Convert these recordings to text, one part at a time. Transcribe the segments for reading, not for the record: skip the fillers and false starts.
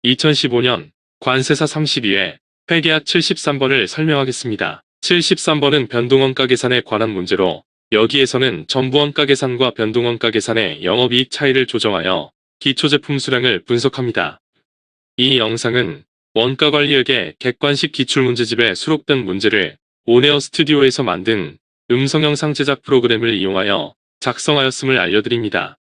2015년 관세사 32회 회계약 73번을 설명하겠습니다. 73번은 변동원가 계산에 관한 문제로 여기에서는 전부원가 계산과 변동원가 계산의 영업이익 차이를 조정하여 기초제품 수량을 분석합니다. 이 영상은 원가관리액의 객관식 기출문제집에 수록된 문제를 온에어 스튜디오에서 만든 음성영상 제작 프로그램을 이용하여 작성하였음을 알려드립니다.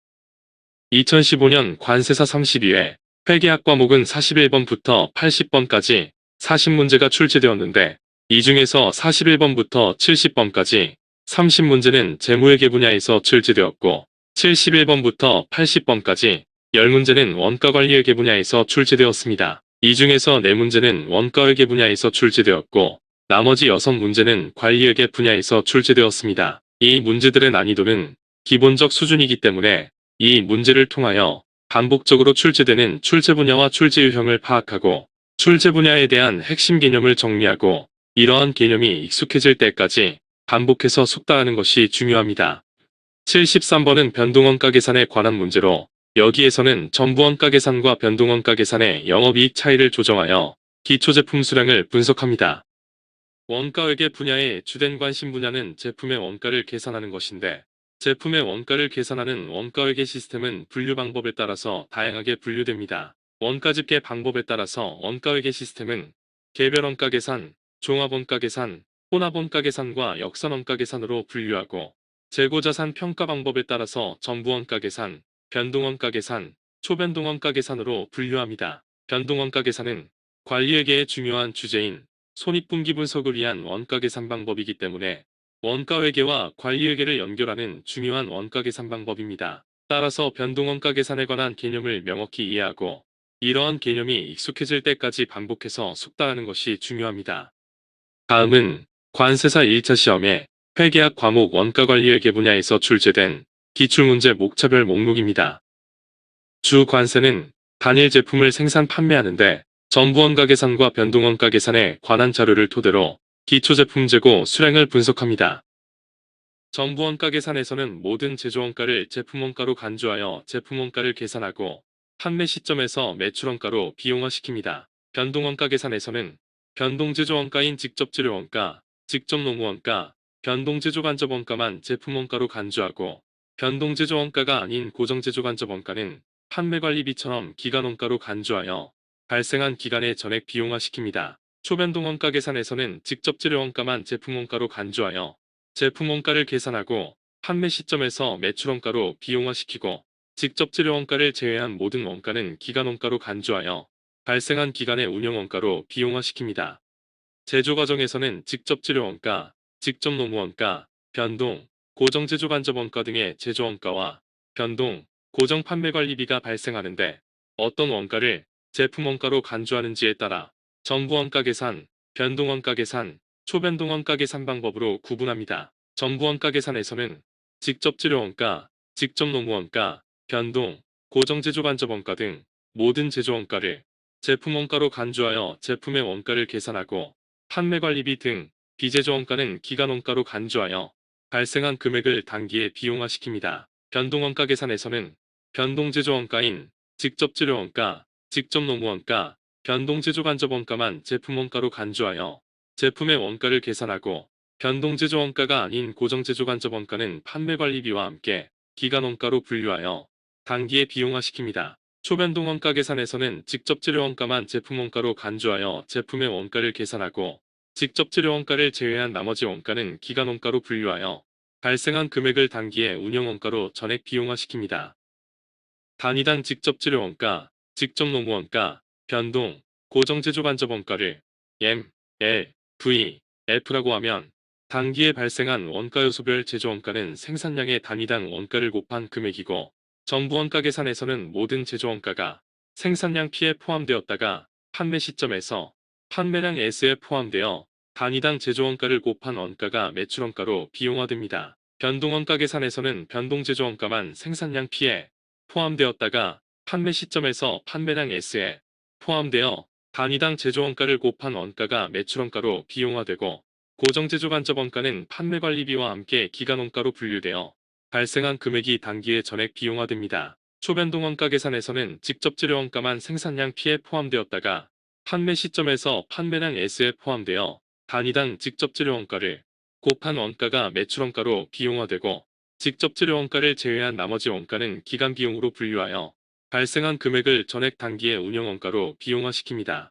2015년 관세사 32회 회계학 과목은 41번부터 80번까지 40문제가 출제되었는데 이 중에서 41번부터 70번까지 30문제는 재무회계 분야에서 출제되었고 71번부터 80번까지 10문제는 원가관리회계 분야에서 출제되었습니다. 이 중에서 4문제는 원가회계 분야에서 출제되었고 나머지 6문제는 관리회계 분야에서 출제되었습니다. 이 문제들의 난이도는 기본적 수준이기 때문에 이 문제를 통하여 반복적으로 출제되는 출제 분야와 출제 유형을 파악하고 출제 분야에 대한 핵심 개념을 정리하고 이러한 개념이 익숙해질 때까지 반복해서 숙달하는 것이 중요합니다. 73번은 변동원가 계산에 관한 문제로 여기에서는 전부원가 계산과 변동원가 계산의 영업이익 차이를 조정하여 기초제품 수량을 분석합니다. 원가회계 분야의 주된 관심 분야는 제품의 원가를 계산하는 것인데 제품의 원가를 계산하는 원가회계 시스템은 분류 방법에 따라서 다양하게 분류됩니다. 원가 집계 방법에 따라서 원가회계 시스템은 개별원가 계산, 종합원가 계산, 혼합원가 계산과 역산원가 계산으로 분류하고 재고자산 평가 방법에 따라서 전부원가 계산, 변동원가 계산, 초변동원가 계산으로 분류합니다. 변동원가 계산은 관리회계의 중요한 주제인 손익분기 분석을 위한 원가 계산 방법이기 때문에 원가회계와 관리회계를 연결하는 중요한 원가 계산 방법입니다. 따라서 변동원가 계산에 관한 개념을 명확히 이해하고 이러한 개념이 익숙해질 때까지 반복해서 숙달하는 것이 중요합니다. 다음은 관세사 1차 시험에 회계학 과목 원가관리회계 분야에서 출제된 기출문제 목차별 목록입니다. 주 관세는 단일 제품을 생산 판매하는데 전부원가 계산과 변동원가 계산에 관한 자료를 토대로 기초제품 재고 수량을 분석합니다. 전부원가 계산에서는 모든 제조원가를 제품원가로 간주하여 제품원가를 계산하고 판매 시점에서 매출원가로 비용화시킵니다. 변동원가 계산에서는 변동제조원가인 직접재료원가, 직접노무원가, 변동제조간접원가만 제품원가로 간주하고 변동제조원가가 아닌 고정제조간접원가는 판매관리비처럼 기간원가로 간주하여 발생한 기간의 전액 비용화시킵니다. 초변동원가 계산에서는 직접재료원가만 제품원가로 간주하여 제품원가를 계산하고 판매 시점에서 매출원가로 비용화시키고 직접재료원가를 제외한 모든 원가는 기간원가로 간주하여 발생한 기간의 운영원가로 비용화시킵니다. 제조과정에서는 직접재료원가, 직접노무원가, 변동, 고정제조간접원가 등의 제조원가와 변동, 고정판매관리비가 발생하는데 어떤 원가를 제품원가로 간주하는지에 따라 전부원가 계산, 변동원가 계산, 초변동원가 계산 방법으로 구분합니다. 전부원가 계산에서는 직접재료원가, 직접노무원가, 변동, 고정제조간접원가 등 모든 제조원가를 제품원가로 간주하여 제품의 원가를 계산하고 판매관리비 등 비제조원가는 기간원가로 간주하여 발생한 금액을 단기에 비용화시킵니다. 변동원가 계산에서는 변동제조원가인 직접재료원가, 직접노무원가, 변동제조간접원가만 제품원가로 간주하여 제품의 원가를 계산하고 변동제조원가가 아닌 고정제조간접원가는 판매관리비와 함께 기간원가로 분류하여 단기에 비용화시킵니다. 초변동원가 계산에서는 직접재료원가만 제품원가로 간주하여 제품의 원가를 계산하고 직접재료원가를 제외한 나머지 원가는 기간원가로 분류하여 발생한 금액을 단기에 운영원가로 전액 비용화시킵니다. 단위당 직접재료원가, 직접노무원가, 변동, 고정제조간접원가를 M, L, V, F라고 하면 단기에 발생한 원가요소별 제조원가는 생산량의 단위당 원가를 곱한 금액이고 전부원가 계산에서는 모든 제조원가가 생산량 P에 포함되었다가 판매 시점에서 판매량 S에 포함되어 단위당 제조원가를 곱한 원가가 매출원가로 비용화됩니다. 변동원가 계산에서는 변동제조원가만 생산량 P에 포함되었다가 판매 시점에서 판매량 S에 포함되어 단위당 제조원가를 곱한 원가가 매출원가로 비용화되고 고정제조간접원가는 판매관리비와 함께 기간원가로 분류되어 발생한 금액이 단기에 전액 비용화됩니다. 초변동 원가 계산에서는 직접 재료 원가만 생산량 P에 포함되었다가 판매 시점에서 판매량 S에 포함되어 단위당 직접 재료 원가를 곱한 원가가 매출 원가로 비용화되고, 직접 재료 원가를 제외한 나머지 원가는 기간 비용으로 분류하여 발생한 금액을 전액 단기의 운영 원가로 비용화시킵니다.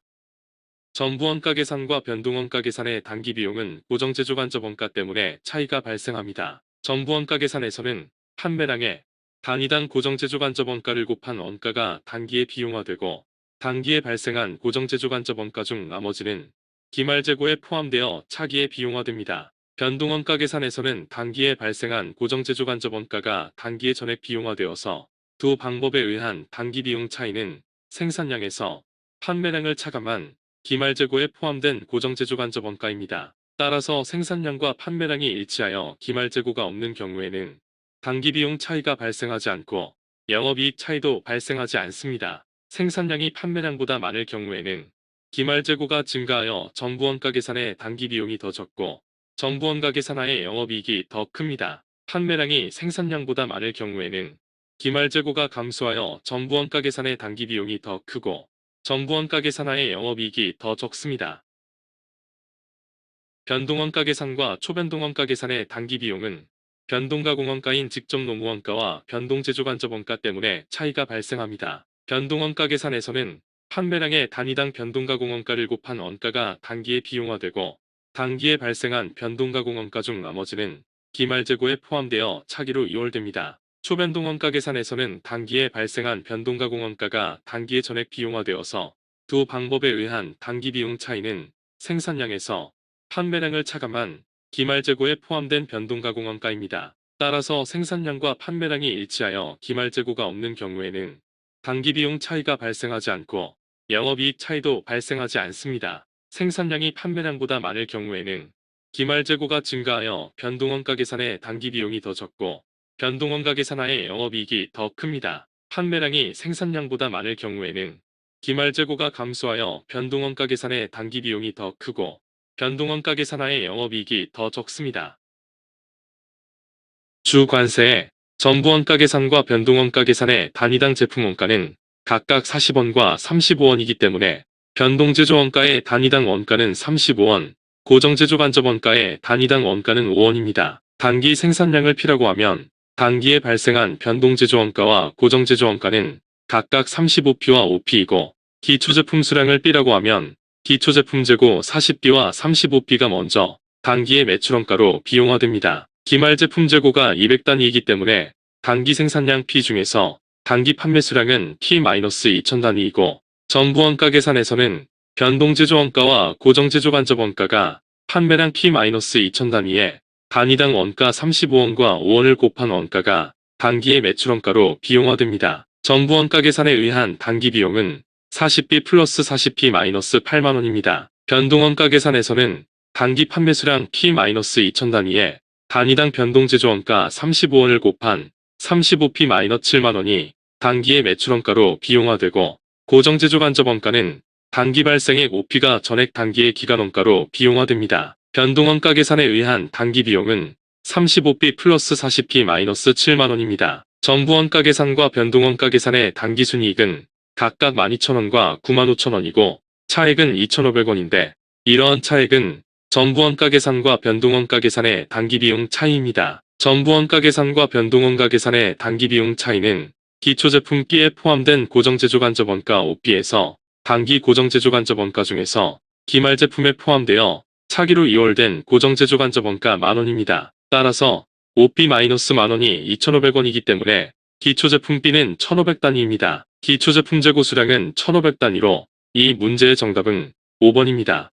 전부 원가 계산과 변동 원가 계산의 단기 비용은 고정 제조 간접 원가 때문에 차이가 발생합니다. 전부 원가 계산에서는 판매량에 단위당 고정 제조 간접 원가를 곱한 원가가 단기에 비용화되고, 단기에 발생한 고정 제조 간접 원가 중 나머지는 기말 재고에 포함되어 차기에 비용화됩니다. 변동 원가 계산에서는 단기에 발생한 고정 제조 간접 원가가 단기에 전액 비용화되어서 두 방법에 의한 단기 비용 차이는 생산량에서 판매량을 차감한 기말 재고에 포함된 고정 제조 간접 원가입니다. 따라서 생산량과 판매량이 일치하여 기말 재고가 없는 경우에는 단기 비용 차이가 발생하지 않고 영업이익 차이도 발생하지 않습니다. 생산량이 판매량보다 많을 경우에는 기말 재고가 증가하여 전부 원가 계산의 단기 비용이 더 적고 전부 원가 계산하의 영업이익이 더 큽니다. 판매량이 생산량보다 많을 경우에는 기말 재고가 감소하여 전부 원가 계산의 단기 비용이 더 크고 전부 원가 계산하의 영업이익이 더 적습니다. 변동 원가 계산과 초변동 원가 계산의 단기 비용은 변동 가공 원가인 직접 노무 원가와 변동 제조 간접 원가 때문에 차이가 발생합니다. 변동 원가 계산에서는 판매량의 단위당 변동 가공 원가를 곱한 원가가 단기에 비용화되고, 단기에 발생한 변동 가공 원가 중 나머지는 기말 재고에 포함되어 차기로 이월됩니다. 초변동 원가 계산에서는 단기에 발생한 변동 가공 원가가 단기에 전액 비용화되어서 두 방법에 의한 단기 비용 차이는 생산량에서 판매량을 차감한 기말 재고에 포함된 변동 가공 원가입니다. 따라서 생산량과 판매량이 일치하여 기말 재고가 없는 경우에는 단기 비용 차이가 발생하지 않고 영업이익 차이도 발생하지 않습니다. 생산량이 판매량보다 많을 경우에는 기말 재고가 증가하여 변동 원가 계산의 단기 비용이 더 적고 변동 원가 계산하의 영업이익이 더 큽니다. 판매량이 생산량보다 많을 경우에는 기말 재고가 감소하여 변동 원가 계산의 단기 비용이 더 크고 변동 원가 계산하의 영업이익이 더 적습니다. 주 관세의 전부 원가 계산과 변동 원가 계산의 단위당 제품 원가는 각각 40원과 35원이기 때문에 변동 제조 원가의 단위당 원가는 35원, 고정 제조 간접 원가의 단위당 원가는 5원입니다. 단기 생산량을 P라고 하면 단기에 발생한 변동 제조 원가와 고정 제조 원가는 각각 35P와 5P이고, 기초 제품 수량을 B라고 하면 기초 제품 재고 40B와 35B가 먼저 단기의 매출 원가로 비용화됩니다. 기말 제품 재고가 200단위이기 때문에 단기 생산량 P 중에서 단기 판매 수량은 P-2000단위이고, 전부 원가 계산에서는 변동 제조 원가와 고정 제조 간접 원가가 판매량 P-2000단위에 단위당 원가 35원과 5원을 곱한 원가가 단기의 매출 원가로 비용화됩니다. 전부 원가 계산에 의한 단기 비용은 40B 플러스 40P 마이너스 8만원입니다. 변동 원가 계산에서는 단기 판매 수량 P-2000단위에 단위당 변동 제조 원가 35원을 곱한 35P 마이너스 7만원이 단기의 매출 원가로 비용화되고, 고정 제조 간접 원가는 단기 발생액 5P가 전액 단기의 기간 원가로 비용화됩니다. 변동 원가 계산에 의한 단기 비용은 35B 플러스 40P 마이너스 7만원입니다. 전부 원가 계산과 변동 원가 계산의 단기 순이익은 각각 12,000원과 95,000원이고 차액은 2,500원인데, 이러한 차액은 전부 원가 계산과 변동 원가 계산의 단기 비용 차이입니다. 전부 원가 계산과 변동 원가 계산의 단기 비용 차이는 기초 제품 B에 포함된 고정 제조 간접 원가 5B에서 단기 고정 제조 간접 원가 중에서 기말 제품에 포함되어 차기로 이월된 고정 제조 간접 원가 만원입니다. 따라서 5B-만원이 2,500원이기 때문에 기초 제품 B는 1,500단위입니다. 기초 제품 재고 수량은 1,500단위로 이 문제의 정답은 5번입니다.